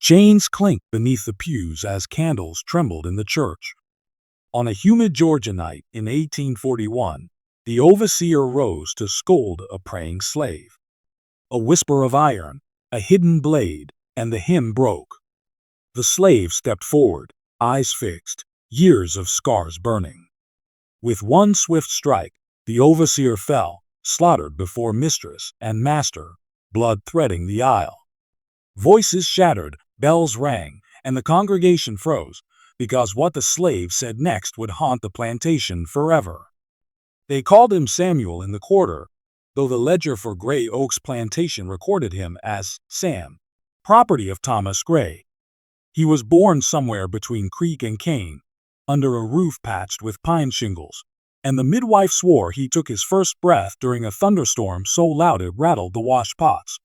Chains clinked beneath the pews as candles trembled in the church. On a humid Georgia night in 1841, the overseer rose to scold a praying slave. A whisper of iron, a hidden blade, and the hymn broke. The slave stepped forward, eyes fixed, years of scars burning. With one swift strike, the overseer fell, slaughtered before mistress and master, blood threading the aisle. Voices shattered, bells rang, and the congregation froze, because what the slave said next would haunt the plantation forever. They called him Samuel in the quarter, though the ledger for Gray Oaks Plantation recorded him as Sam, property of Thomas Gray. He was born somewhere between Creek and Cane, under a roof patched with pine shingles, and the midwife swore he took his first breath during a thunderstorm so loud it rattled the washpots.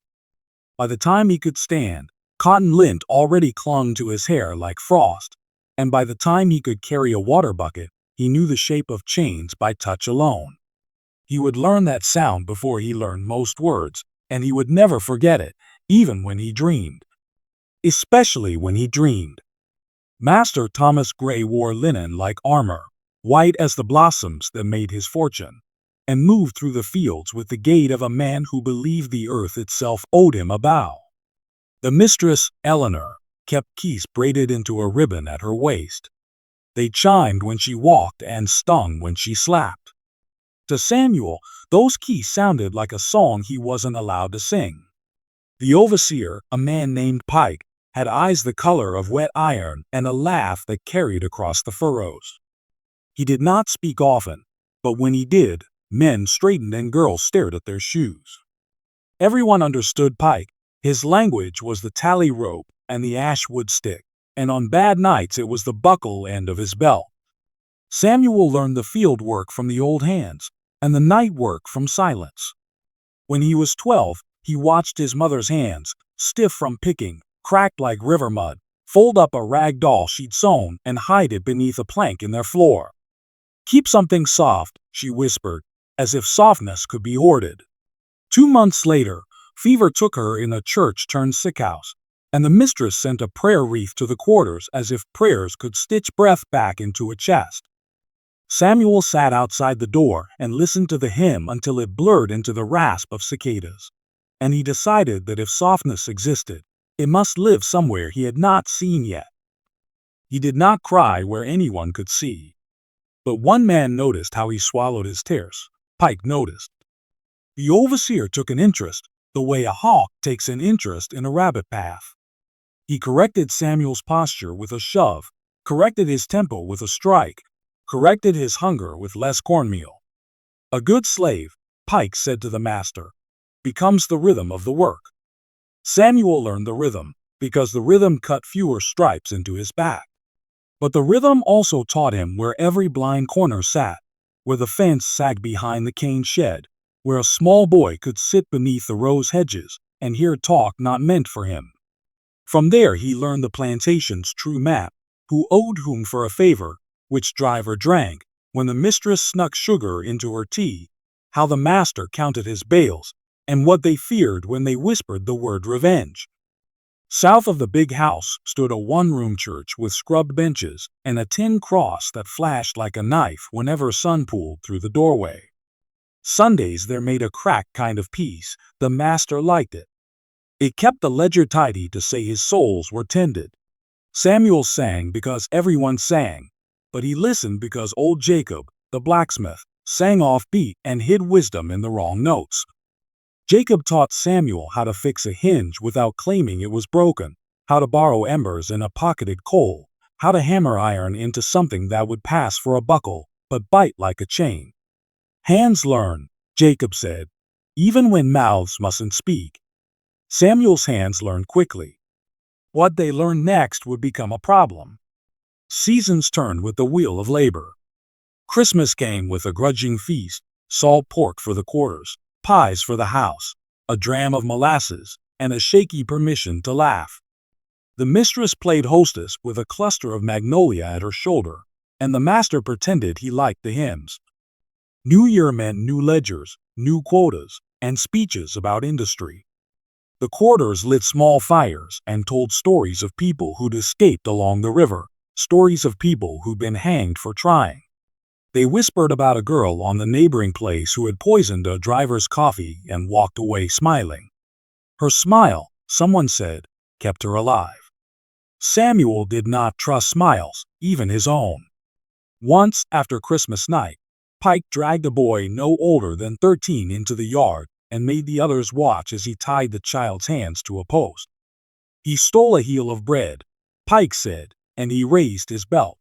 By the time he could stand, cotton lint already clung to his hair like frost, and by the time he could carry a water bucket, he knew the shape of chains by touch alone. He would learn that sound before he learned most words, and he would never forget it, even when he dreamed. Especially when he dreamed. Master Thomas Gray wore linen like armor, white as the blossoms that made his fortune, and moved through the fields with the gait of a man who believed the earth itself owed him a bow. The mistress, Eleanor, kept keys braided into a ribbon at her waist. They chimed when she walked and stung when she slapped. To Samuel, those keys sounded like a song he wasn't allowed to sing. The overseer, a man named Pike, had eyes the color of wet iron and a laugh that carried across the furrows. He did not speak often, but when he did, men straightened and girls stared at their shoes. Everyone understood Pike. His language was the tally rope and the ashwood stick, and on bad nights it was the buckle end of his belt. Samuel learned the field work from the old hands, and the night work from silence. When he was 12, he watched his mother's hands, stiff from picking, cracked like river mud, fold up a rag doll she'd sewn and hide it beneath a plank in their floor. "Keep something soft," she whispered, as if softness could be hoarded. 2 months later, fever took her in a church-turned-sick house, and the mistress sent a prayer wreath to the quarters as if prayers could stitch breath back into a chest. Samuel sat outside the door and listened to the hymn until it blurred into the rasp of cicadas, and he decided that if softness existed, it must live somewhere he had not seen yet. He did not cry where anyone could see. But one man noticed how he swallowed his tears. Pike noticed. The overseer took an interest, the way a hawk takes an interest in a rabbit path. He corrected Samuel's posture with a shove, corrected his tempo with a strike, corrected his hunger with less cornmeal. A good slave, Pike said to the master, becomes the rhythm of the work. Samuel learned the rhythm, because the rhythm cut fewer stripes into his back. But the rhythm also taught him where every blind corner sat, where the fence sagged behind the cane shed, where a small boy could sit beneath the rose hedges and hear talk not meant for him. From there he learned the plantation's true map, who owed whom for a favor, which driver drank, when the mistress snuck sugar into her tea, how the master counted his bales, and what they feared when they whispered the word revenge. South of the big house stood a one-room church with scrubbed benches and a tin cross that flashed like a knife whenever sun pulled through the doorway. Sundays there made a cracked kind of peace. The master liked it. It kept the ledger tidy to say his souls were tended. Samuel sang because everyone sang, but he listened because old Jacob, the blacksmith, sang off beat and hid wisdom in the wrong notes. Jacob taught Samuel how to fix a hinge without claiming it was broken, how to borrow embers in a pocketed coal, how to hammer iron into something that would pass for a buckle, but bite like a chain. Hands learn, Jacob said, even when mouths mustn't speak. Samuel's hands learned quickly. What they learned next would become a problem. Seasons turned with the wheel of labor. Christmas came with a grudging feast, salt pork for the quarters, pies for the house, a dram of molasses, and a shaky permission to laugh. The mistress played hostess with a cluster of magnolia at her shoulder, and the master pretended he liked the hymns. New Year meant new ledgers, new quotas, and speeches about industry. The quarters lit small fires and told stories of people who'd escaped along the river, stories of people who'd been hanged for trying. They whispered about a girl on the neighboring place who had poisoned a driver's coffee and walked away smiling. Her smile, someone said, kept her alive. Samuel did not trust smiles, even his own. Once, after Christmas night, Pike dragged a boy no older than 13 into the yard and made the others watch as he tied the child's hands to a post. He stole a heel of bread, Pike said, and he raised his belt.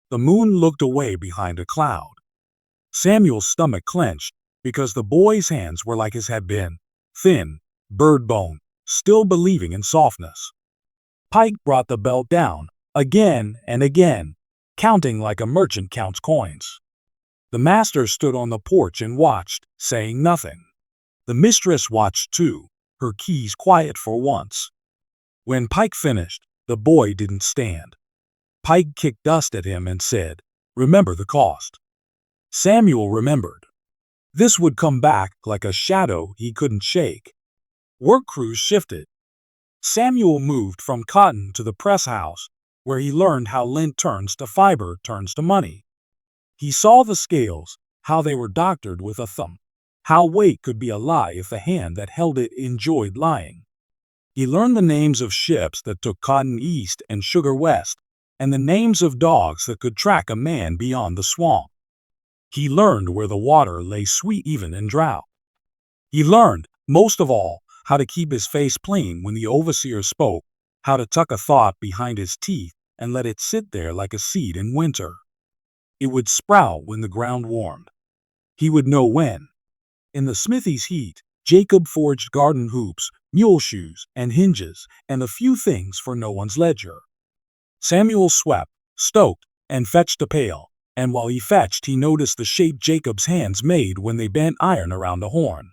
The moon looked away behind a cloud. Samuel's stomach clenched because the boy's hands were like his had been, thin, bird bone, still believing in softness. Pike brought the belt down, again and again, counting like a merchant counts coins. The master stood on the porch and watched, saying nothing. The mistress watched too, her keys quiet for once. When Pike finished, the boy didn't stand. Pike kicked dust at him and said, "Remember the cost." Samuel remembered. This would come back like a shadow he couldn't shake. Work crews shifted. Samuel moved from cotton to the press house, where he learned how lint turns to fiber turns to money. He saw the scales, how they were doctored with a thumb, how weight could be a lie if the hand that held it enjoyed lying. He learned the names of ships that took cotton east and sugar west, and the names of dogs that could track a man beyond the swamp. He learned where the water lay sweet even in drought. He learned, most of all, how to keep his face plain when the overseer spoke, how to tuck a thought behind his teeth and let it sit there like a seed in winter. It would sprout when the ground warmed. He would know when. In the smithy's heat, Jacob forged garden hoops, mule shoes, and hinges, and a few things for no one's ledger. Samuel swept, stoked, and fetched a pail, and while he fetched he noticed the shape Jacob's hands made when they bent iron around a horn.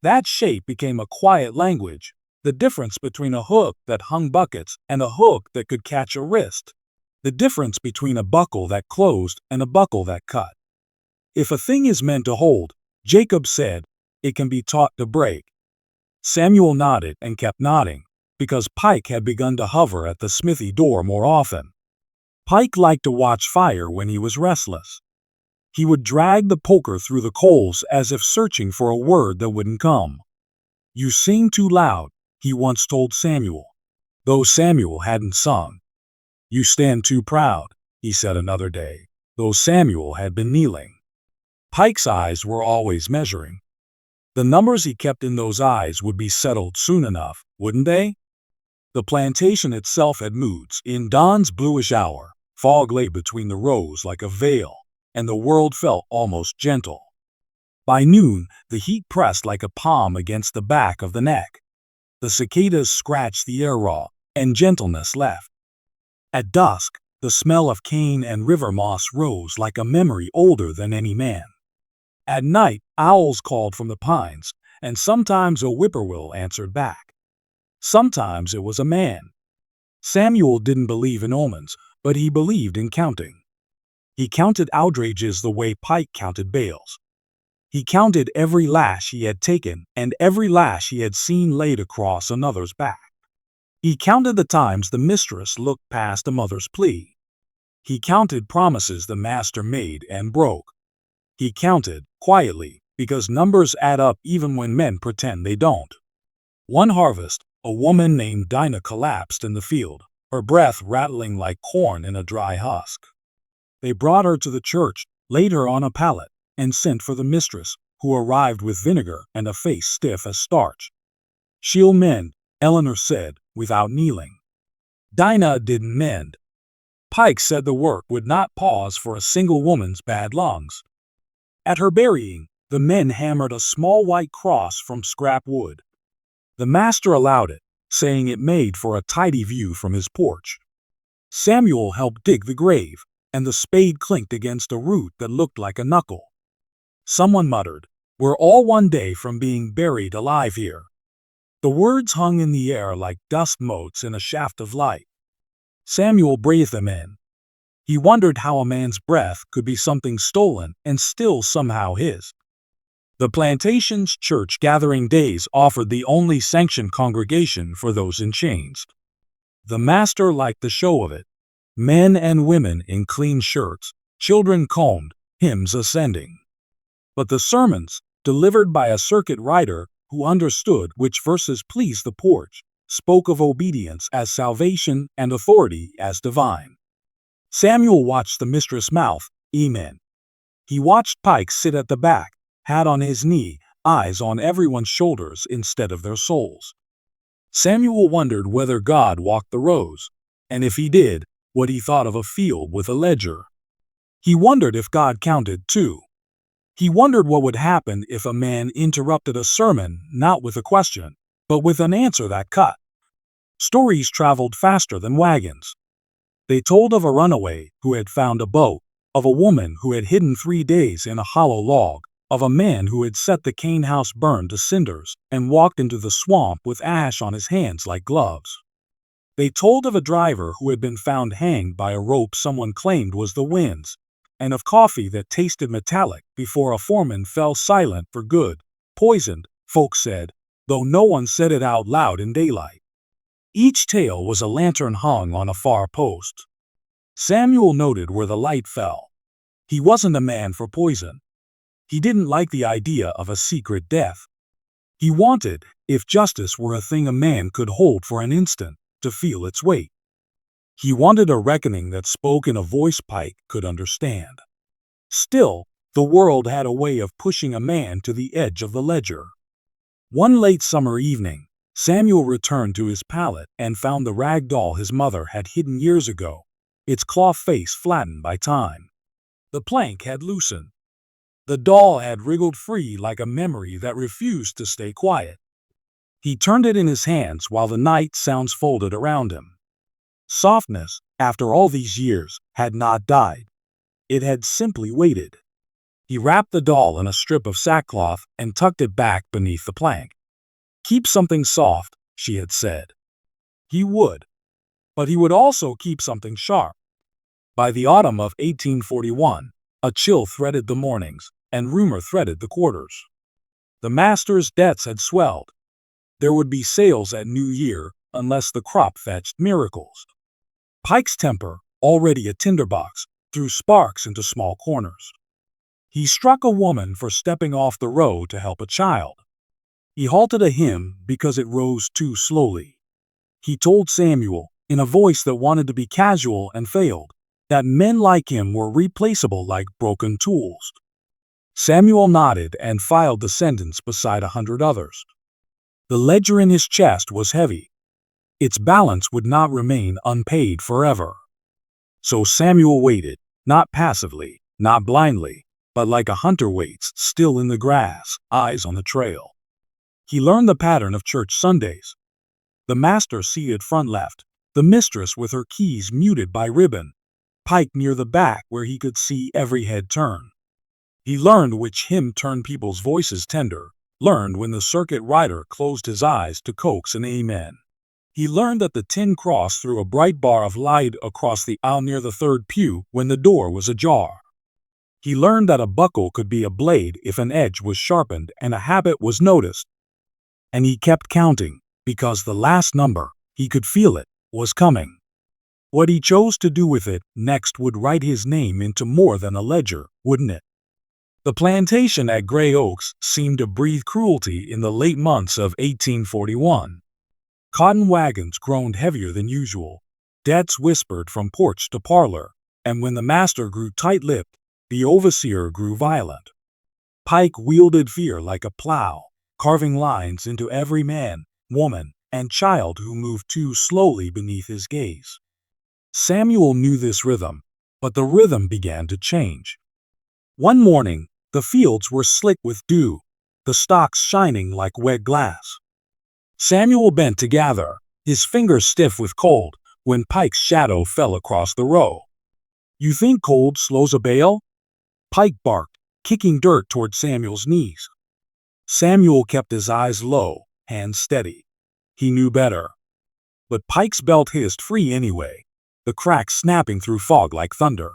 That shape became a quiet language, the difference between a hook that hung buckets and a hook that could catch a wrist, the difference between a buckle that closed and a buckle that cut. If a thing is meant to hold, Jacob said, it can be taught to break. Samuel nodded and kept nodding, because Pike had begun to hover at the smithy door more often. Pike liked to watch fire when he was restless. He would drag the poker through the coals as if searching for a word that wouldn't come. "You sing too loud," he once told Samuel, though Samuel hadn't sung. "You stand too proud," he said another day, though Samuel had been kneeling. Pike's eyes were always measuring. The numbers he kept in those eyes would be settled soon enough, wouldn't they? The plantation itself had moods. In dawn's bluish hour, fog lay between the rows like a veil, and the world felt almost gentle. By noon, the heat pressed like a palm against the back of the neck. The cicadas scratched the air raw, and gentleness left. At dusk, the smell of cane and river moss rose like a memory older than any man. At night, owls called from the pines, and sometimes a whippoorwill answered back. Sometimes it was a man. Samuel didn't believe in omens, but he believed in counting. He counted outrages the way Pike counted bales. He counted every lash he had taken and every lash he had seen laid across another's back. He counted the times the mistress looked past a mother's plea. He counted promises the master made and broke. He counted, quietly, because numbers add up even when men pretend they don't. One harvest, a woman named Dinah collapsed in the field, her breath rattling like corn in a dry husk. They brought her to the church, laid her on a pallet, and sent for the mistress, who arrived with vinegar and a face stiff as starch. "She'll mend," Eleanor said, without kneeling. Dinah didn't mend. Pike said the work would not pause for a single woman's bad lungs. At her burying, the men hammered a small white cross from scrap wood. The master allowed it, saying it made for a tidy view from his porch. Samuel helped dig the grave, and the spade clinked against a root that looked like a knuckle. Someone muttered, "We're all one day from being buried alive here." The words hung in the air like dust motes in a shaft of light. Samuel breathed them in. He wondered how a man's breath could be something stolen and still somehow his. The plantation's church gathering days offered the only sanctioned congregation for those in chains. The master liked the show of it. Men and women in clean shirts, children combed, hymns ascending. But the sermons, delivered by a circuit rider who understood which verses pleased the porch, spoke of obedience as salvation and authority as divine. Samuel watched the mistress mouth, "Amen." He watched Pike sit at the back, hat on his knee, eyes on everyone's shoulders instead of their souls. Samuel wondered whether God walked the rows, and if he did, what he thought of a field with a ledger. He wondered if God counted too. He wondered what would happen if a man interrupted a sermon not with a question, but with an answer that cut. Stories traveled faster than wagons. They told of a runaway who had found a boat, of a woman who had hidden 3 days in a hollow log, of a man who had set the cane house burn to cinders and walked into the swamp with ash on his hands like gloves. They told of a driver who had been found hanged by a rope someone claimed was the wind's, and of coffee that tasted metallic before a foreman fell silent for good, poisoned, folks said, though no one said it out loud in daylight. Each tale was a lantern hung on a far post. Samuel noted where the light fell. He wasn't a man for poison. He didn't like the idea of a secret death. He wanted, if justice were a thing a man could hold for an instant, to feel its weight. He wanted a reckoning that spoke in a voice Pike could understand. Still, the world had a way of pushing a man to the edge of the ledger. One late summer evening, Samuel returned to his pallet and found the rag doll his mother had hidden years ago, its cloth face flattened by time. The plank had loosened. The doll had wriggled free like a memory that refused to stay quiet. He turned it in his hands while the night sounds folded around him. Softness, after all these years, had not died. It had simply waited. He wrapped the doll in a strip of sackcloth and tucked it back beneath the plank. "Keep something soft," she had said. He would. But he would also keep something sharp. By the autumn of 1841, a chill threaded the mornings, and rumor threaded the quarters. The master's debts had swelled. There would be sales at New Year unless the crop fetched miracles. Pike's temper, already a tinderbox, threw sparks into small corners. He struck a woman for stepping off the road to help a child. He halted a hymn because it rose too slowly. He told Samuel, in a voice that wanted to be casual and failed, that men like him were replaceable like broken tools. Samuel nodded and filed the sentence beside 100 others. The ledger in his chest was heavy. Its balance would not remain unpaid forever. So Samuel waited, not passively, not blindly, but like a hunter waits, still in the grass, eyes on the trail. He learned the pattern of church Sundays. The master seated front left, the mistress with her keys muted by ribbon, Pike near the back where he could see every head turn. He learned which hymn turned people's voices tender, learned when the circuit rider closed his eyes to coax an amen. He learned that the tin cross threw a bright bar of light across the aisle near the third pew when the door was ajar. He learned that a buckle could be a blade if an edge was sharpened and a habit was noticed. And he kept counting, because the last number, he could feel it, was coming. What he chose to do with it next would write his name into more than a ledger, wouldn't it? The plantation at Gray Oaks seemed to breathe cruelty in the late months of 1841. Cotton wagons groaned heavier than usual, debts whispered from porch to parlor, and when the master grew tight-lipped, the overseer grew violent. Pike wielded fear like a plow, carving lines into every man, woman, and child who moved too slowly beneath his gaze. Samuel knew this rhythm, but the rhythm began to change. One morning, the fields were slick with dew, the stalks shining like wet glass. Samuel bent to gather, his fingers stiff with cold, when Pike's shadow fell across the row. "You think cold slows a bale?" Pike barked, kicking dirt toward Samuel's knees. Samuel kept his eyes low, hands steady. He knew better. But Pike's belt hissed free anyway, the cracks snapping through fog like thunder.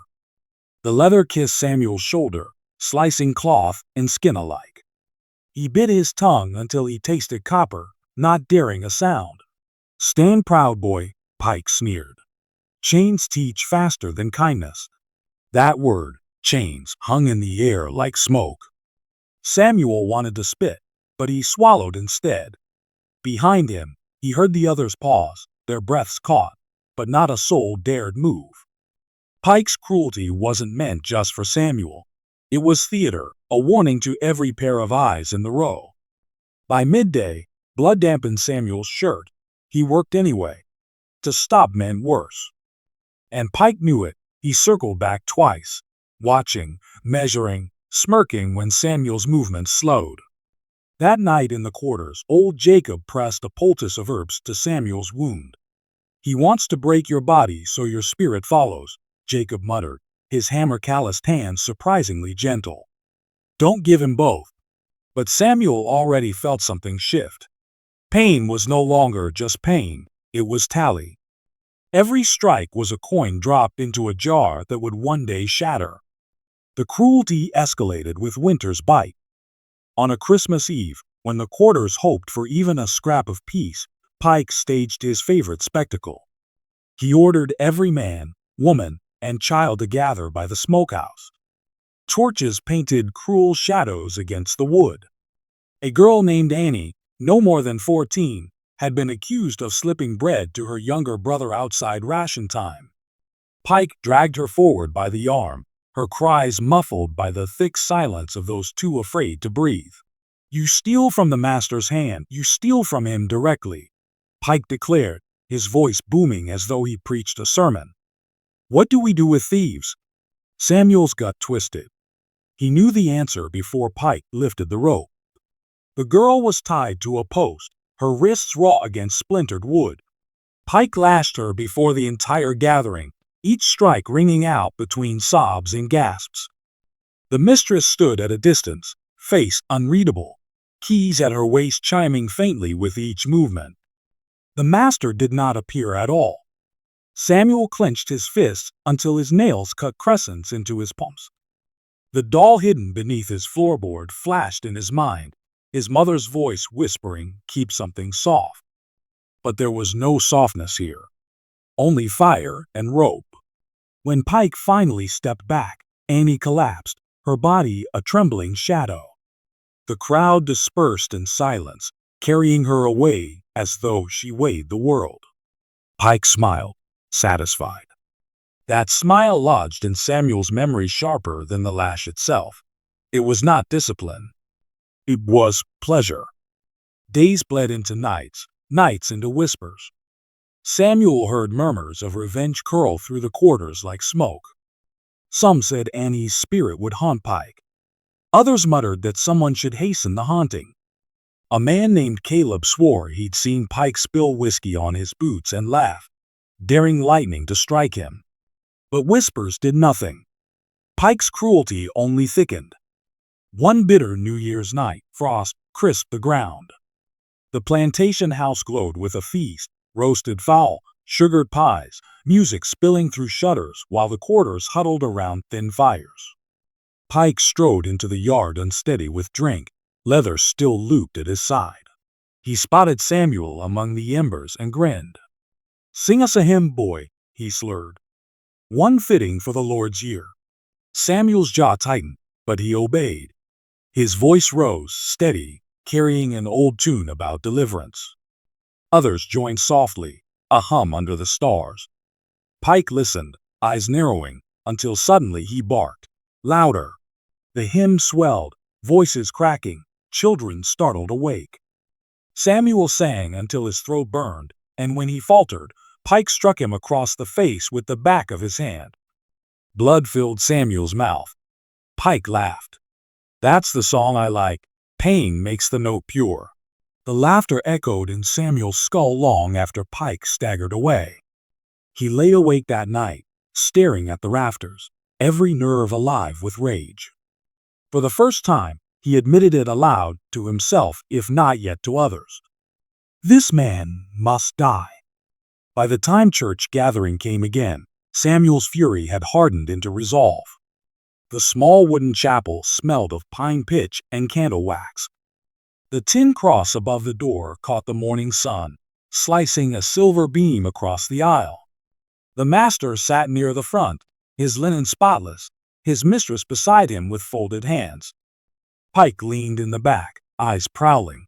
The leather kissed Samuel's shoulder, slicing cloth and skin alike. He bit his tongue until he tasted copper, not daring a sound. "Stand proud, boy," Pike sneered. "Chains teach faster than kindness." That word, chains, hung in the air like smoke. Samuel wanted to spit, but he swallowed instead. Behind him, he heard the others pause, their breaths caught, but not a soul dared move. Pike's cruelty wasn't meant just for Samuel. It was theater, a warning to every pair of eyes in the row. By midday, blood dampened Samuel's shirt. He worked anyway, to stop men worse. And Pike knew it. He circled back twice, watching, measuring, smirking when Samuel's movements slowed. That night in the quarters, old Jacob pressed a poultice of herbs to Samuel's wound. "He wants to break your body so your spirit follows," Jacob muttered, his hammer-calloused hands surprisingly gentle. "Don't give him both." But Samuel already felt something shift. Pain was no longer just pain, it was tally. Every strike was a coin dropped into a jar that would one day shatter. The cruelty escalated with winter's bite. On a Christmas Eve, when the quarters hoped for even a scrap of peace, Pike staged his favorite spectacle. He ordered every man, woman, and child to gather by the smokehouse. Torches painted cruel shadows against the wood. A girl named Annie, no more than 14, had been accused of slipping bread to her younger brother outside ration time. Pike dragged her forward by the arm, her cries muffled by the thick silence of those too afraid to breathe. "You steal from the master's hand, you steal from him directly," Pike declared, his voice booming as though he preached a sermon. "What do we do with thieves?" Samuel's gut twisted. He knew the answer before Pike lifted the rope. The girl was tied to a post, her wrists raw against splintered wood. Pike lashed her before the entire gathering, each strike ringing out between sobs and gasps. The mistress stood at a distance, face unreadable, keys at her waist chiming faintly with each movement. The master did not appear at all. Samuel clenched his fists until his nails cut crescents into his palms. The doll hidden beneath his floorboard flashed in his mind, his mother's voice whispering, "Keep something soft." But there was no softness here, only fire and rope. When Pike finally stepped back, Annie collapsed, her body a trembling shadow. The crowd dispersed in silence, carrying her away as though she weighed the world. Pike smiled, satisfied. That smile lodged in Samuel's memory sharper than the lash itself. It was not discipline. It was pleasure. Days bled into nights, nights into whispers. Samuel heard murmurs of revenge curl through the quarters like smoke. Some said Annie's spirit would haunt Pike. Others muttered that someone should hasten the haunting. A man named Caleb swore he'd seen Pike spill whiskey on his boots and laugh, daring lightning to strike him. But whispers did nothing. Pike's cruelty only thickened. One bitter New Year's night, frost crisped the ground. The plantation house glowed with a feast, roasted fowl, sugared pies, music spilling through shutters while the quarters huddled around thin fires. Pike strode into the yard unsteady with drink, leather still looped at his side. He spotted Samuel among the embers and grinned. "Sing us a hymn, boy," he slurred. "One fitting for the Lord's year." Samuel's jaw tightened, but he obeyed. His voice rose, steady, carrying an old tune about deliverance. Others joined softly, a hum under the stars. Pike listened, eyes narrowing, until suddenly he barked. Louder. The hymn swelled, voices cracking, children startled awake. Samuel sang until his throat burned, and when he faltered, Pike struck him across the face with the back of his hand. Blood filled Samuel's mouth. Pike laughed. "That's the song I like. Pain makes the note pure." The laughter echoed in Samuel's skull long after Pike staggered away. He lay awake that night, staring at the rafters, every nerve alive with rage. For the first time, he admitted it aloud to himself, if not yet to others. This man must die. By the time church gathering came again, Samuel's fury had hardened into resolve. The small wooden chapel smelled of pine pitch and candle wax. The tin cross above the door caught the morning sun, slicing a silver beam across the aisle. The master sat near the front, his linen spotless, his mistress beside him with folded hands. Pike leaned in the back, eyes prowling.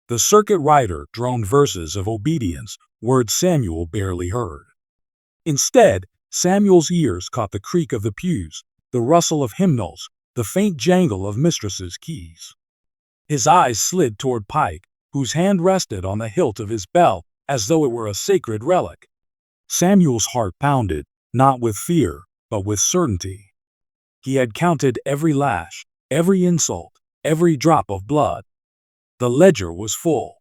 The circuit rider droned verses of obedience, words Samuel barely heard. Instead, Samuel's ears caught the creak of the pews, the rustle of hymnals, the faint jangle of mistress's keys. His eyes slid toward Pike, whose hand rested on the hilt of his belt as though it were a sacred relic. Samuel's heart pounded, not with fear, but with certainty. He had counted every lash, every insult, every drop of blood. The ledger was full.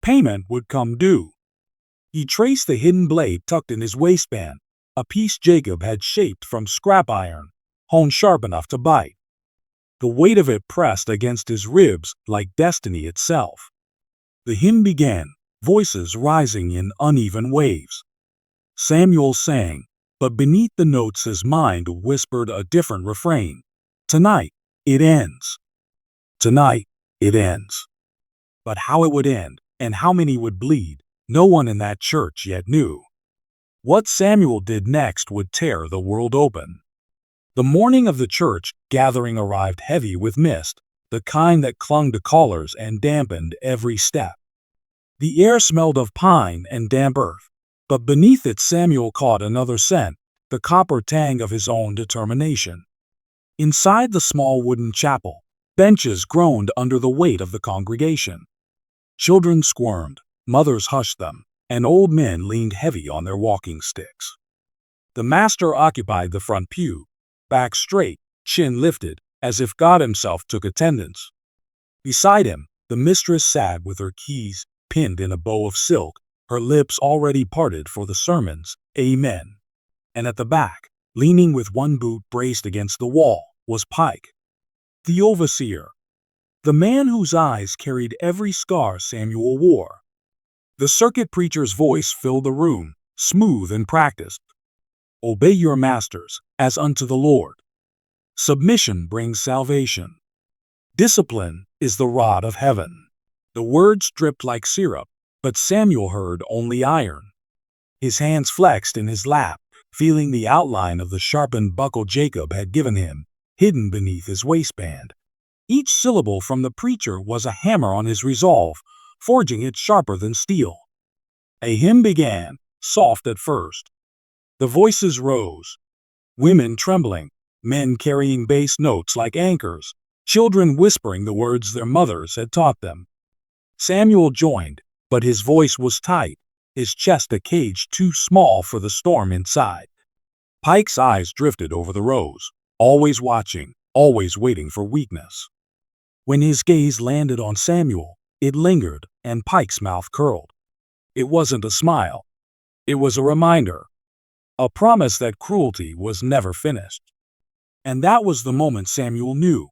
Payment would come due. He traced the hidden blade tucked in his waistband, a piece Jacob had shaped from scrap iron, honed sharp enough to bite. The weight of it pressed against his ribs like destiny itself. The hymn began, voices rising in uneven waves. Samuel sang, but beneath the notes his mind whispered a different refrain. Tonight, it ends. Tonight, it ends. But how it would end, and how many would bleed, no one in that church yet knew. What Samuel did next would tear the world open. The morning of the church gathering arrived heavy with mist, the kind that clung to collars and dampened every step. The air smelled of pine and damp earth, but beneath it Samuel caught another scent, the copper tang of his own determination. Inside the small wooden chapel, benches groaned under the weight of the congregation. Children squirmed, mothers hushed them, and old men leaned heavy on their walking sticks. The master occupied the front pew, back straight, chin lifted, as if God himself took attendance. Beside him, the mistress sat with her keys pinned in a bow of silk, her lips already parted for the sermon's Amen. And at the back, leaning with one boot braced against the wall, was Pike, the overseer, the man whose eyes carried every scar Samuel wore. The circuit preacher's voice filled the room, smooth and practiced. Obey your masters, as unto the Lord. Submission brings salvation. Discipline is the rod of heaven. The words dripped like syrup, but Samuel heard only iron. His hands flexed in his lap, feeling the outline of the sharpened buckle Jacob had given him, hidden beneath his waistband. Each syllable from the preacher was a hammer on his resolve, forging it sharper than steel. A hymn began, soft at first. The voices rose, women trembling, men carrying bass notes like anchors, children whispering the words their mothers had taught them. Samuel joined, but his voice was tight, his chest a cage too small for the storm inside. Pike's eyes drifted over the rows, always watching, always waiting for weakness. When his gaze landed on Samuel, it lingered, and Pike's mouth curled. It wasn't a smile. It was a reminder. A promise that cruelty was never finished. And that was the moment Samuel knew.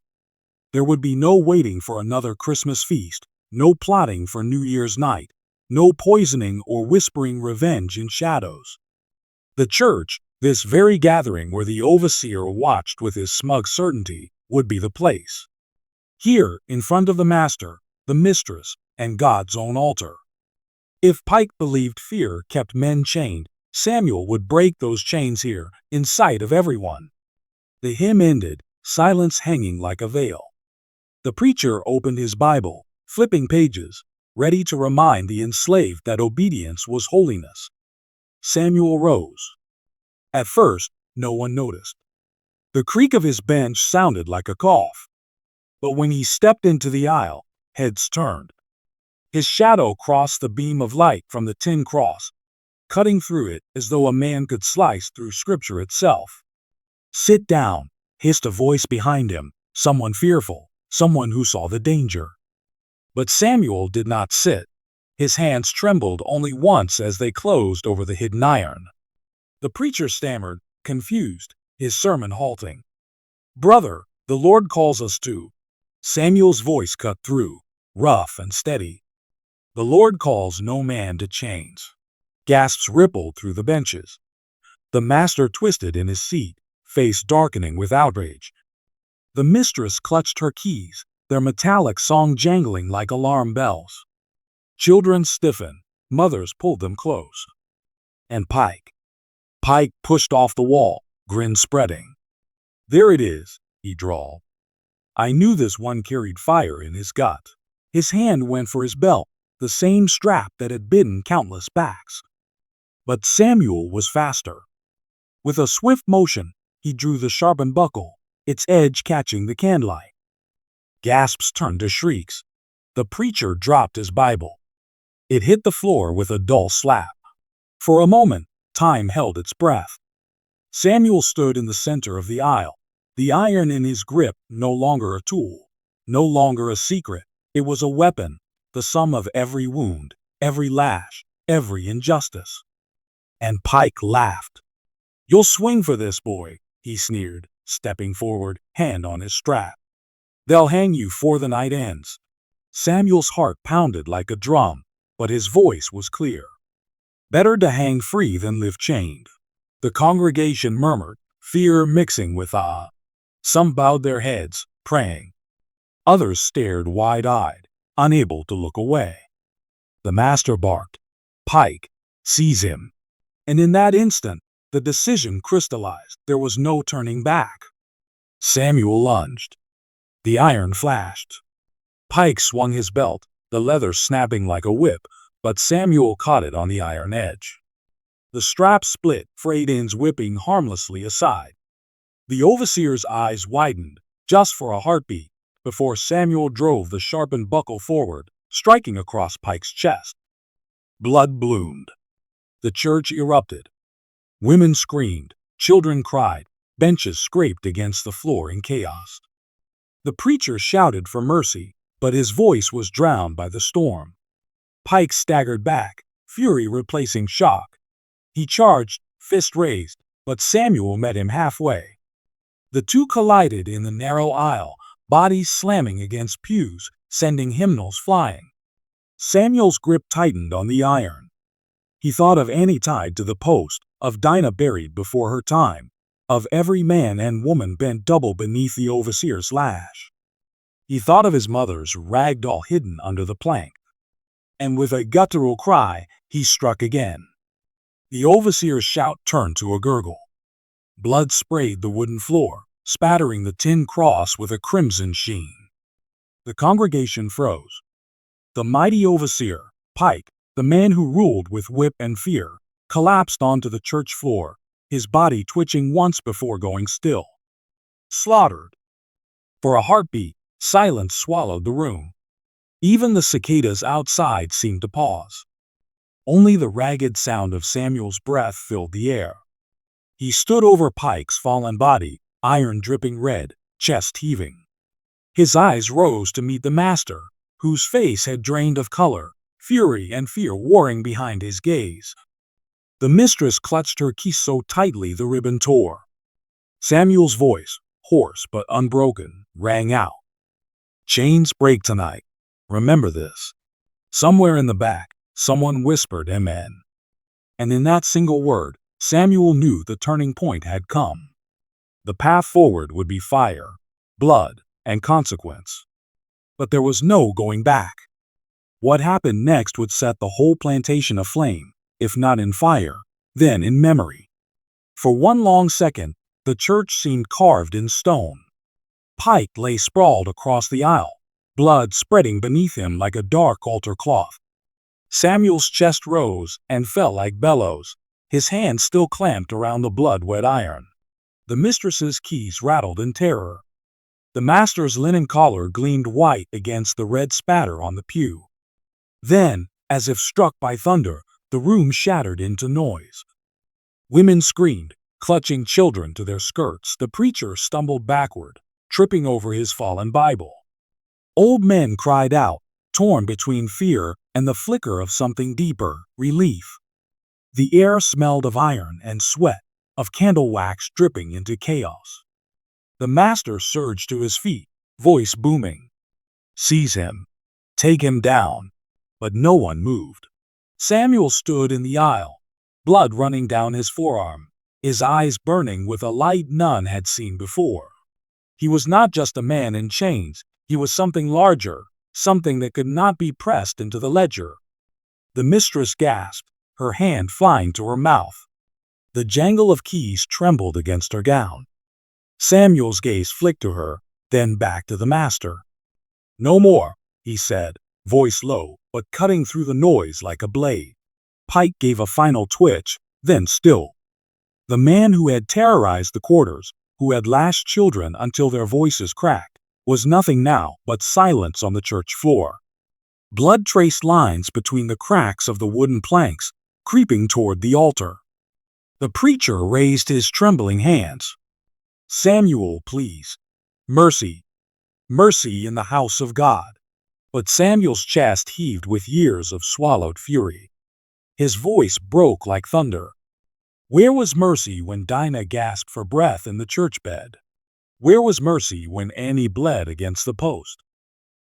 There would be no waiting for another Christmas feast, no plotting for New Year's night, no poisoning or whispering revenge in shadows. The church, this very gathering where the overseer watched with his smug certainty, would be the place. Here, in front of the master, the mistress, and God's own altar. If Pike believed fear kept men chained, Samuel would break those chains here, in sight of everyone. The hymn ended, silence hanging like a veil. The preacher opened his Bible, flipping pages, ready to remind the enslaved that obedience was holiness. Samuel rose. At first, no one noticed. The creak of his bench sounded like a cough. But when he stepped into the aisle, heads turned. His shadow crossed the beam of light from the tin cross, cutting through it as though a man could slice through Scripture itself. "Sit down," hissed a voice behind him, someone fearful, someone who saw the danger. But Samuel did not sit. His hands trembled only once as they closed over the hidden iron. The preacher stammered, confused, his sermon halting. "Brother, the Lord calls us to—" Samuel's voice cut through, rough and steady. "The Lord calls no man to chains." Gasps rippled through the benches. The master twisted in his seat, face darkening with outrage. The mistress clutched her keys, their metallic song jangling like alarm bells. Children stiffened, mothers pulled them close. And Pike pushed off the wall, grin spreading. "There it is," he drawled. I knew this one carried fire in his gut. His hand went for his belt, the same strap that had bitten countless backs. But Samuel was faster. With a swift motion, he drew the sharpened buckle, its edge catching the candlelight. Gasps turned to shrieks. The preacher dropped his Bible. It hit the floor with a dull slap. For a moment, time held its breath. Samuel stood in the center of the aisle, the iron in his grip no longer a tool, no longer a secret. It was a weapon, the sum of every wound, every lash, every injustice. And Pike laughed. "You'll swing for this, boy," he sneered, stepping forward, hand on his strap. "They'll hang you 'fore the night ends." Samuel's heart pounded like a drum, but his voice was clear. "Better to hang free than live chained." The congregation murmured, fear mixing with awe. Some bowed their heads, praying. Others stared wide-eyed, unable to look away. The master barked, "Pike, seize him." And in that instant, the decision crystallized. There was no turning back. Samuel lunged. The iron flashed. Pike swung his belt, the leather snapping like a whip, but Samuel caught it on the iron edge. The strap split, frayed ends whipping harmlessly aside. The overseer's eyes widened, just for a heartbeat, before Samuel drove the sharpened buckle forward, striking across Pike's chest. Blood bloomed. The church erupted. Women screamed, children cried, benches scraped against the floor in chaos. The preacher shouted for mercy, but his voice was drowned by the storm. Pike staggered back, fury replacing shock. He charged, fist raised, but Samuel met him halfway. The two collided in the narrow aisle, bodies slamming against pews, sending hymnals flying. Samuel's grip tightened on the iron. He thought of Annie tied to the post, of Dinah buried before her time, of every man and woman bent double beneath the overseer's lash. He thought of his mother's rag doll hidden under the plank. And with a guttural cry, he struck again. The overseer's shout turned to a gurgle. Blood sprayed the wooden floor, spattering the tin cross with a crimson sheen. The congregation froze. The mighty overseer, Pike, the man who ruled with whip and fear, collapsed onto the church floor, his body twitching once before going still. Slaughtered. For a heartbeat, silence swallowed the room. Even the cicadas outside seemed to pause. Only the ragged sound of Samuel's breath filled the air. He stood over Pike's fallen body, iron dripping red, chest heaving. His eyes rose to meet the master, whose face had drained of color, fury and fear warring behind his gaze. The mistress clutched her keys so tightly the ribbon tore. Samuel's voice, hoarse but unbroken, rang out. "Chains break tonight. Remember this." Somewhere in the back, someone whispered amen. And in that single word, Samuel knew the turning point had come. The path forward would be fire, blood, and consequence. But there was no going back. What happened next would set the whole plantation aflame, if not in fire, then in memory. For one long second, the church seemed carved in stone. Pike lay sprawled across the aisle, blood spreading beneath him like a dark altar cloth. Samuel's chest rose and fell like bellows, his hand still clamped around the blood-wet iron. The mistress's keys rattled in terror. The master's linen collar gleamed white against the red spatter on the pew. Then, as if struck by thunder, the room shattered into noise. Women screamed, clutching children to their skirts. The preacher stumbled backward, tripping over his fallen Bible. Old men cried out, torn between fear and the flicker of something deeper, relief. The air smelled of iron and sweat, of candle wax dripping into chaos. The master surged to his feet, voice booming. "Seize him. Take him down." But no one moved. Samuel stood in the aisle, blood running down his forearm, his eyes burning with a light none had seen before. He was not just a man in chains, He was something larger, something that could not be pressed into the ledger. The mistress gasped, her hand flying to her mouth. The jangle of keys trembled against her gown. Samuel's gaze flicked to her, then back to the master. "No more," he said, voice low, but cutting through the noise like a blade. Pike gave a final twitch, then still. The man who had terrorized the quarters, who had lashed children until their voices cracked, was nothing now but silence on the church floor. Blood-traced lines between the cracks of the wooden planks, creeping toward the altar. The preacher raised his trembling hands. "Samuel, please. Mercy. Mercy in the house of God." But Samuel's chest heaved with years of swallowed fury. His voice broke like thunder. Where was mercy when Dinah gasped for breath in the church bed? Where was mercy when Annie bled against the post?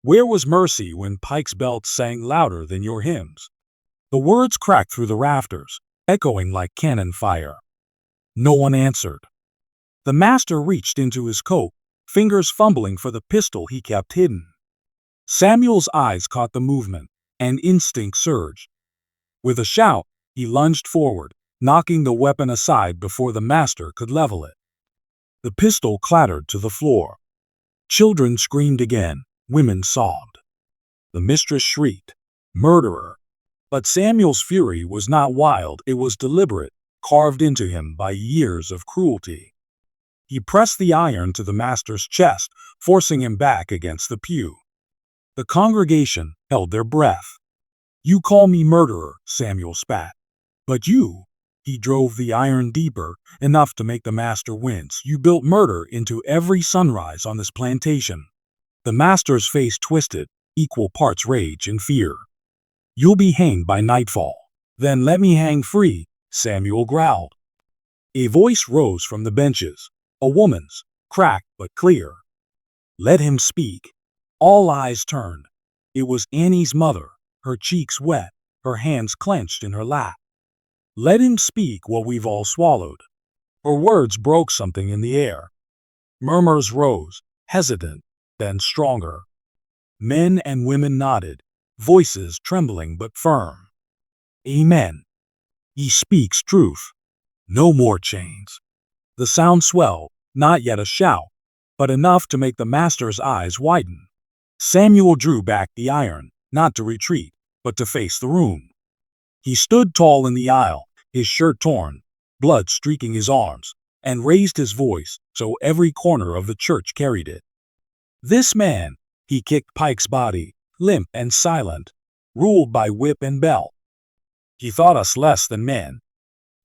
Where was mercy when Pike's belt sang louder than your hymns? The words cracked through the rafters, echoing like cannon fire. No one answered. The master reached into his coat, fingers fumbling for the pistol he kept hidden. Samuel's eyes caught the movement, and instinct surged. With a shout, he lunged forward, knocking the weapon aside before the master could level it. The pistol clattered to the floor. Children screamed again, women sobbed. The mistress shrieked, "Murderer!" But Samuel's fury was not wild, it was deliberate, carved into him by years of cruelty. He pressed the iron to the master's chest, forcing him back against the pew. The congregation held their breath. "You call me murderer," Samuel spat. "But you," he drove the iron deeper, enough to make the master wince, "you built murder into every sunrise on this plantation." The master's face twisted, equal parts rage and fear. "You'll be hanged by nightfall." "Then let me hang free," Samuel growled. A voice rose from the benches, a woman's, cracked but clear. "Let him speak." All eyes turned. It was Annie's mother, her cheeks wet, her hands clenched in her lap. "Let him speak what we've all swallowed." Her words broke something in the air. Murmurs rose, hesitant, then stronger. Men and women nodded, voices trembling but firm. "Amen. He speaks truth. No more chains." The sound swelled, not yet a shout, but enough to make the master's eyes widen. Samuel drew back the iron, not to retreat, but to face the room. He stood tall in the aisle, his shirt torn, blood streaking his arms, and raised his voice so every corner of the church carried it. "This man," he kicked Pike's body, limp and silent, "ruled by whip and belt. He thought us less than men.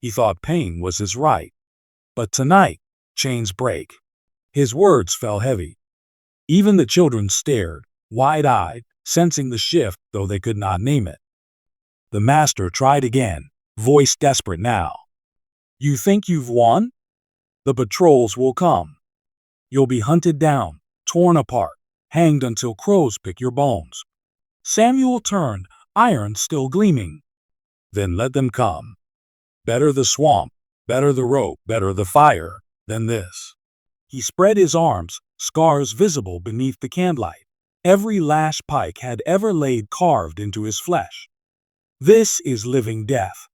He thought pain was his right. But tonight, chains break." His words fell heavy. Even the children stared, wide-eyed, sensing the shift though they could not name it. The master tried again, voice desperate now. "You think you've won? The patrols will come. You'll be hunted down, torn apart, hanged until crows pick your bones." Samuel turned, iron still gleaming. "Then let them come. Better the swamp, better the rope, better the fire, than this." He spread his arms, scars visible beneath the candlelight. Every lash Pike had ever laid carved into his flesh. "This is living death.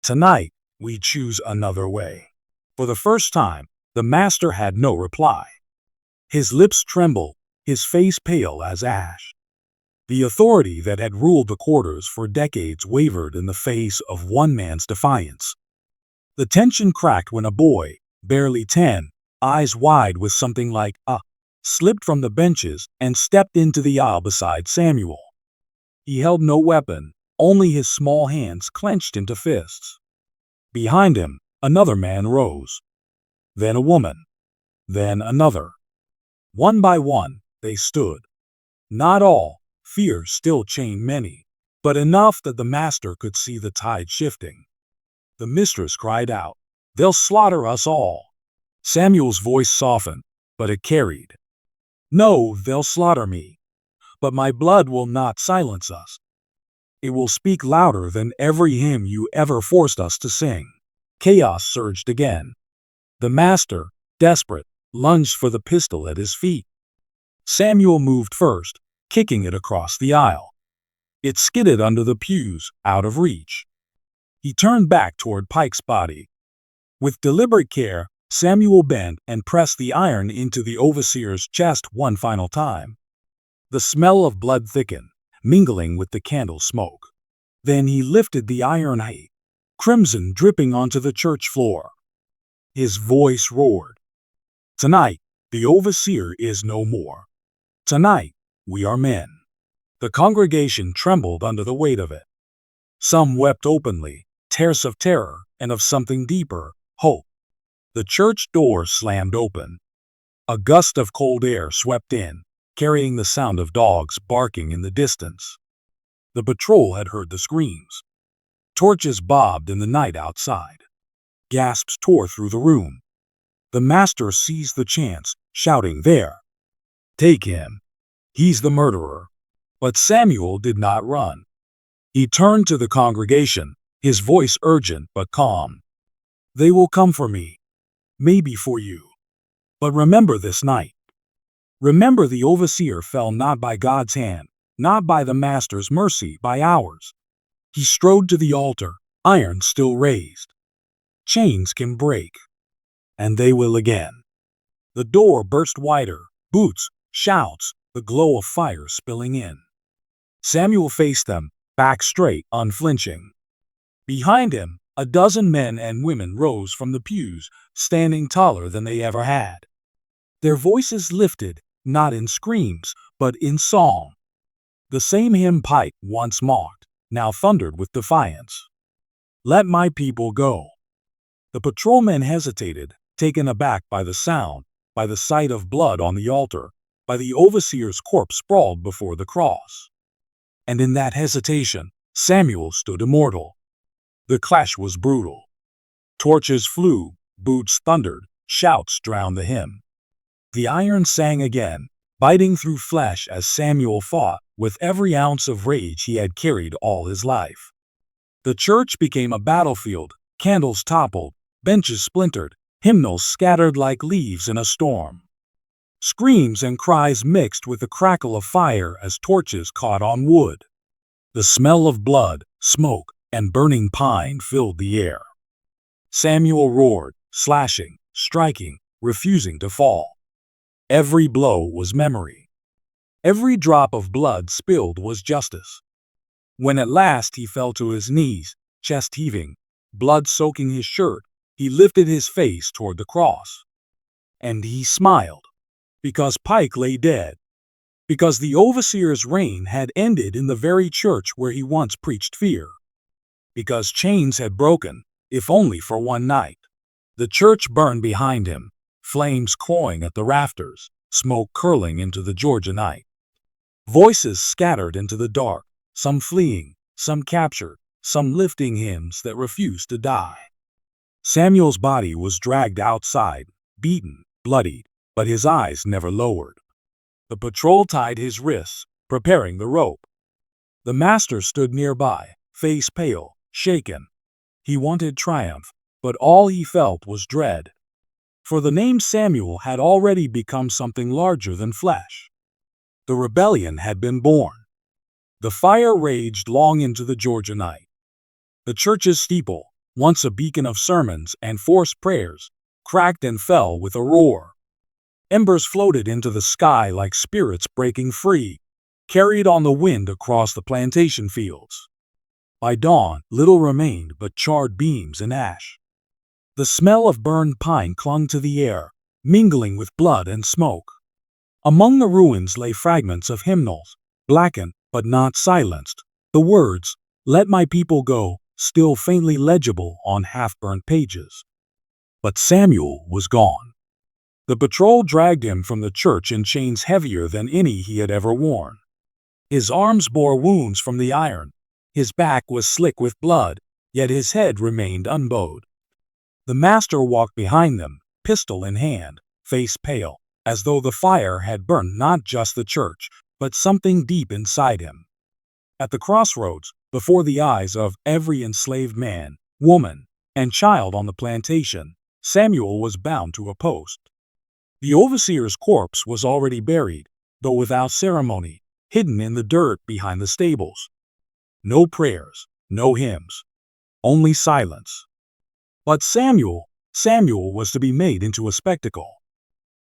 Tonight, we choose another way." For the first time, the master had no reply. His lips trembled, his face pale as ash. The authority that had ruled the quarters for decades wavered in the face of one man's defiance. The tension cracked when a boy, barely 10, eyes wide with something like slipped from the benches and stepped into the aisle beside Samuel. He held no weapon, only his small hands clenched into fists. Behind him, another man rose. Then a woman. Then another. One by one, they stood. Not all, fear still chained many, but enough that the master could see the tide shifting. The mistress cried out, "They'll slaughter us all." Samuel's voice softened, but it carried. "No, they'll slaughter me. But my blood will not silence us. It will speak louder than every hymn you ever forced us to sing." Chaos surged again. The master, desperate, lunged for the pistol at his feet. Samuel moved first, kicking it across the aisle. It skidded under the pews, out of reach. He turned back toward Pike's body. With deliberate care, Samuel bent and pressed the iron into the overseer's chest one final time. The smell of blood thickened, mingling with the candle smoke. Then he lifted the iron height, crimson dripping onto the church floor. His voice roared. "Tonight, the overseer is no more. Tonight, we are men." The congregation trembled under the weight of it. Some wept openly, tears of terror and of something deeper, hope. The church door slammed open. A gust of cold air swept in, carrying the sound of dogs barking in the distance. The patrol had heard the screams. Torches bobbed in the night outside. Gasps tore through the room. The master seized the chance, shouting, "There! Take him! He's the murderer!" But Samuel did not run. He turned to the congregation, his voice urgent but calm. "They will come for me, maybe for you. But remember this night. Remember the overseer fell not by God's hand, not by the master's mercy, by ours." He strode to the altar, iron still raised. Chains can break, and they will again. The door burst wider, boots, shouts, the glow of fire spilling in. Samuel faced them, back straight, unflinching. Behind him, a dozen men and women rose from the pews, standing taller than they ever had. Their voices lifted, not in screams, but in song. The same hymn Pike once mocked, now thundered with defiance. "Let my people go." The patrolmen hesitated, taken aback by the sound, by the sight of blood on the altar, by the overseer's corpse sprawled before the cross. And in that hesitation, Samuel stood immortal. The clash was brutal. Torches flew, boots thundered, shouts drowned the hymn. The iron sang again, biting through flesh as Samuel fought with every ounce of rage he had carried all his life. The church became a battlefield, candles toppled, benches splintered, hymnals scattered like leaves in a storm. Screams and cries mixed with the crackle of fire as torches caught on wood. The smell of blood, smoke, and burning pine filled the air. Samuel roared, slashing, striking, refusing to fall. Every blow was memory. Every drop of blood spilled was justice. When at last he fell to his knees, chest heaving, blood soaking his shirt, he lifted his face toward the cross. And he smiled. Because Pike lay dead. Because the overseer's reign had ended in the very church where he once preached fear. Because chains had broken, if only for one night. The church burned behind him, flames clawing at the rafters, smoke curling into the Georgia night. Voices scattered into the dark, some fleeing, some captured, some lifting hymns that refused to die. Samuel's body was dragged outside, beaten, bloodied, but his eyes never lowered. The patrol tied his wrists, preparing the rope. The master stood nearby, face pale, shaken. He wanted triumph, but all he felt was dread. For the name Samuel had already become something larger than flesh. The rebellion had been born. The fire raged long into the Georgia night. The church's steeple, once a beacon of sermons and forced prayers, cracked and fell with a roar. Embers floated into the sky like spirits breaking free, carried on the wind across the plantation fields. By dawn, little remained but charred beams and ash. The smell of burned pine clung to the air, mingling with blood and smoke. Among the ruins lay fragments of hymnals, blackened but not silenced, the words, "Let my people go," still faintly legible on half-burnt pages. But Samuel was gone. The patrol dragged him from the church in chains heavier than any he had ever worn. His arms bore wounds from the iron, his back was slick with blood, yet his head remained unbowed. The master walked behind them, pistol in hand, face pale, as though the fire had burned not just the church, but something deep inside him. At the crossroads, before the eyes of every enslaved man, woman, and child on the plantation, Samuel was bound to a post. The overseer's corpse was already buried, though without ceremony, hidden in the dirt behind the stables. No prayers, no hymns, only silence. But Samuel was to be made into a spectacle.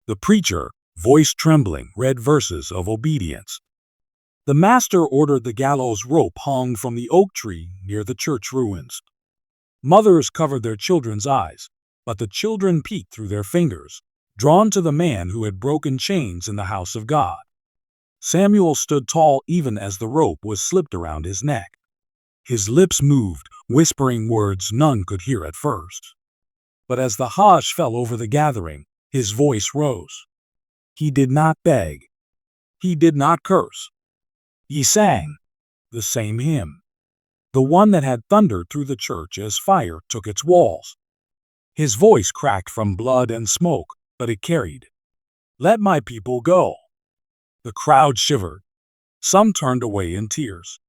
The preacher, voice trembling, read verses of obedience. The master ordered the gallows rope hung from the oak tree near the church ruins. Mothers covered their children's eyes, but the children peeked through their fingers, drawn to the man who had broken chains in the house of God. Samuel stood tall even as the rope was slipped around his neck. His lips moved, whispering words none could hear at first. But as the hush fell over the gathering, his voice rose. He did not beg. He did not curse. He sang the same hymn, the one that had thundered through the church as fire took its walls. His voice cracked from blood and smoke, but it carried. Let my people go. The crowd shivered. Some turned away in tears.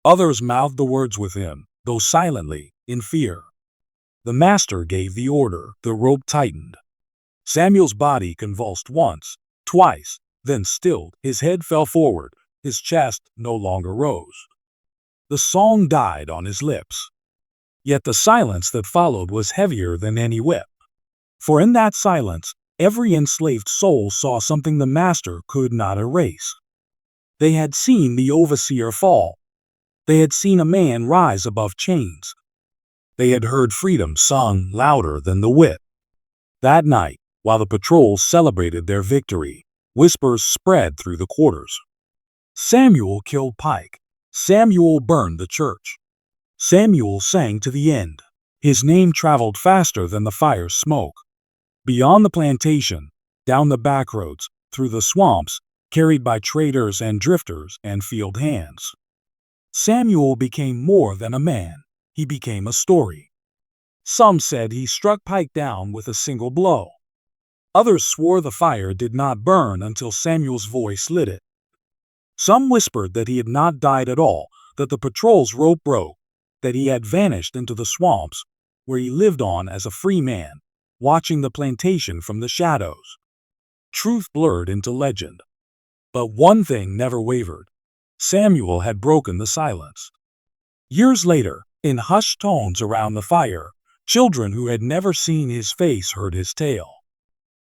Others mouthed the words with him, though silently, in fear. The master gave the order, the rope tightened. Samuel's body convulsed once, twice, then stilled. His head fell forward, his chest no longer rose. The song died on his lips. Yet the silence that followed was heavier than any whip. For in that silence, every enslaved soul saw something the master could not erase. They had seen the overseer fall. They had seen a man rise above chains. They had heard freedom sung louder than the whip. That night, while the patrols celebrated their victory, whispers spread through the quarters. Samuel killed Pike. Samuel burned the church. Samuel sang to the end. His name traveled faster than the fire's smoke. Beyond the plantation, down the back roads, through the swamps, carried by traders and drifters and field hands. Samuel became more than a man. He became a story. Some said he struck Pike down with a single blow. Others swore the fire did not burn until Samuel's voice lit it. Some whispered that he had not died at all, that the patrol's rope broke, that he had vanished into the swamps, where he lived on as a free man, watching the plantation from the shadows. Truth blurred into legend. But one thing never wavered. Samuel had broken the silence. Years later, in hushed tones around the fire, children who had never seen his face heard his tale.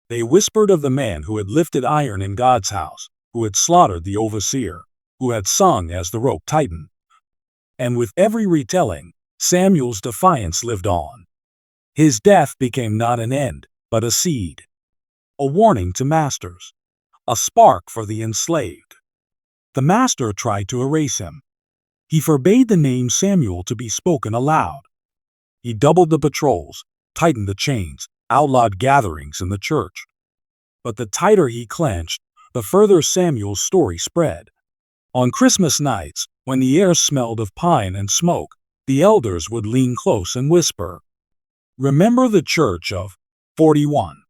They whispered of the man who had lifted iron in God's house, who had slaughtered the overseer, who had sung as the rope tightened. And with every retelling, Samuel's defiance lived on. His death became not an end, but a seed. A warning to masters. A spark for the enslaved. The master tried to erase him. He forbade the name Samuel to be spoken aloud. He doubled the patrols, tightened the chains, outlawed gatherings in the church. But the tighter he clenched, the further Samuel's story spread. On Christmas nights, when the air smelled of pine and smoke, the elders would lean close and whisper, "Remember the church of 41.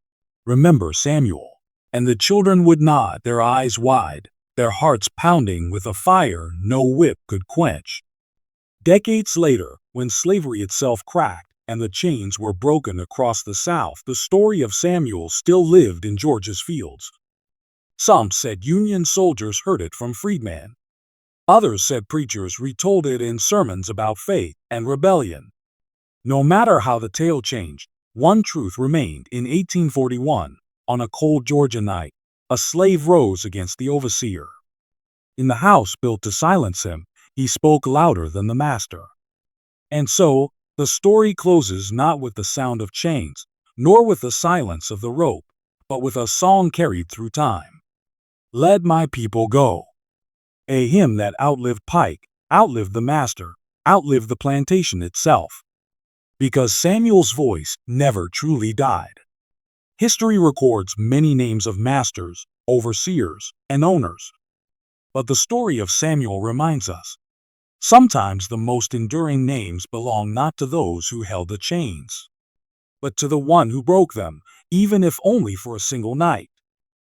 Remember Samuel." And the children would nod, their eyes wide, their hearts pounding with a fire no whip could quench. Decades later, when slavery itself cracked and the chains were broken across the South, the story of Samuel still lived in Georgia's fields. Some said Union soldiers heard it from freedmen. Others said preachers retold it in sermons about faith and rebellion. No matter how the tale changed, one truth remained. In 1841, on a cold Georgia night, a slave rose against the overseer. In the house built to silence him, he spoke louder than the master. And so, the story closes not with the sound of chains, nor with the silence of the rope, but with a song carried through time. Let my people go. A hymn that outlived Pike, outlived the master, outlived the plantation itself. Because Samuel's voice never truly died. History records many names of masters, overseers, and owners. But the story of Samuel reminds us, sometimes the most enduring names belong not to those who held the chains, but to the one who broke them, even if only for a single night.